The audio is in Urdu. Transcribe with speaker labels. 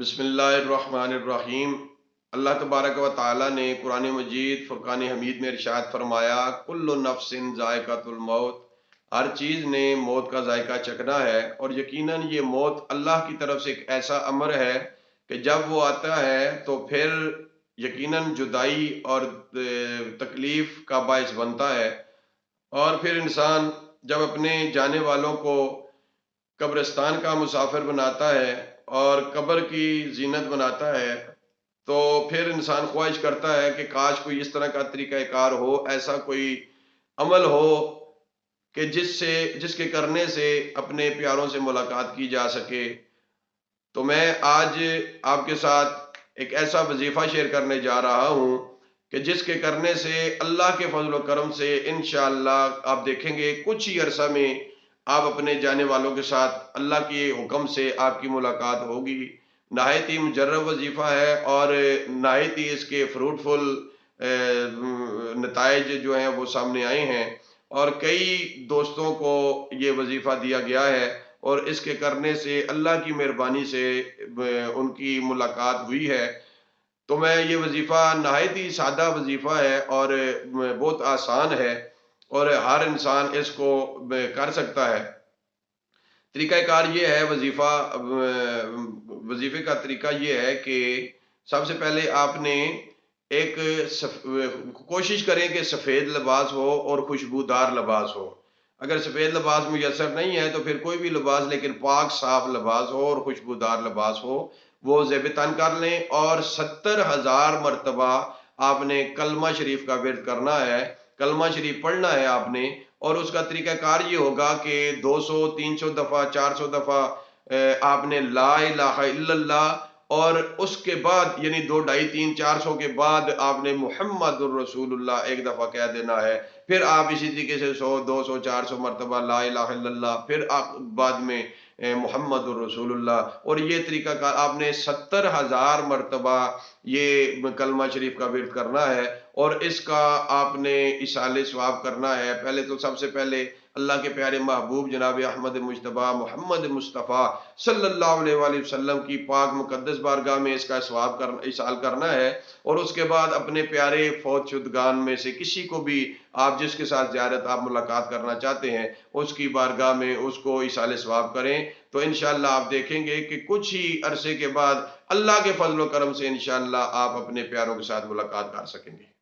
Speaker 1: بسم اللہ الرحمن الرحیم۔ اللہ تبارک و تعالی نے قرآن مجید فرقان حمید میں ارشاد فرمایا، کل نفس ذائقۃ الموت، ہر چیز نے موت کا ذائقہ چکھنا ہے، اور یقیناً یہ موت اللہ کی طرف سے ایک ایسا امر ہے کہ جب وہ آتا ہے تو پھر یقیناً جدائی اور تکلیف کا باعث بنتا ہے، اور پھر انسان جب اپنے جانے والوں کو قبرستان کا مسافر بناتا ہے اور قبر کی زینت بناتا ہے، تو پھر انسان خواہش کرتا ہے کہ کاش کوئی اس طرح کا طریقہ کار ہو، ایسا کوئی عمل ہو کہ جس کے کرنے سے اپنے پیاروں سے ملاقات کی جا سکے۔ تو میں آج آپ کے ساتھ ایک ایسا وظیفہ شیئر کرنے جا رہا ہوں کہ جس کے کرنے سے اللہ کے فضل و کرم سے انشاءاللہ آپ دیکھیں گے کچھ ہی عرصہ میں آپ اپنے جانے والوں کے ساتھ اللہ کے حکم سے آپ کی ملاقات ہوگی۔ نہایت ہی مجرب وظیفہ ہے اور نہایت ہی اس کے فروٹفل نتائج جو ہیں وہ سامنے آئے ہیں، اور کئی دوستوں کو یہ وظیفہ دیا گیا ہے، اور اس کے کرنے سے اللہ کی مہربانی سے ان کی ملاقات ہوئی ہے۔ تو میں یہ وظیفہ نہایت ہی سادہ وظیفہ ہے اور بہت آسان ہے، اور ہر انسان اس کو کر سکتا ہے۔ طریقہ کار یہ ہے، وظیفے کا طریقہ یہ ہے کہ سب سے پہلے آپ نے ایک کوشش کریں کہ سفید لباس ہو اور خوشبودار لباس ہو۔ اگر سفید لباس میسر نہیں ہے تو پھر کوئی بھی لباس، لیکن پاک صاف لباس ہو اور خوشبودار لباس ہو، وہ زیب تن کر لیں، اور 70,000 مرتبہ آپ نے کلمہ شریف کا ورد کرنا ہے، کلمہ شریف پڑھنا ہے آپ نے۔ اور اس کا طریقہ کار یہ ہوگا کہ 200 300 دفعہ 400 دفعہ آپ نے لا الہ الا اللہ، اور اس کے بعد یعنی 2 2.5 3 400 کے بعد آپ نے محمد الرسول اللہ ایک دفعہ کہہ دینا ہے۔ پھر آپ اسی طریقے سے 100 200 400 مرتبہ لا الہ الا اللہ، پھر آپ بعد میں محمد الرسول اللہ، اور یہ طریقہ کار آپ نے 70,000 مرتبہ یہ کلمہ شریف کا ورد کرنا ہے، اور اس کا آپ نے اصالِ ثواب کرنا ہے۔ پہلے تو سب سے پہلے اللہ کے پیارے محبوب جناب احمد مجتبیٰ محمد مصطفیٰ صلی اللہ علیہ وآلہ وسلم کی پاک مقدس بارگاہ میں اس کا ثواب کرنا، اصال کرنا ہے، اور اس کے بعد اپنے پیارے فوت شدگان میں سے کسی کو بھی آپ جس کے ساتھ زیارت آپ ملاقات کرنا چاہتے ہیں اس کی بارگاہ میں اس کو اصال ثواب کریں۔ تو انشاءاللہ آپ دیکھیں گے کہ کچھ ہی عرصے کے بعد اللہ کے فضل و کرم سے انشاءاللہ آپ اپنے پیاروں کے ساتھ ملاقات کر سکیں گے۔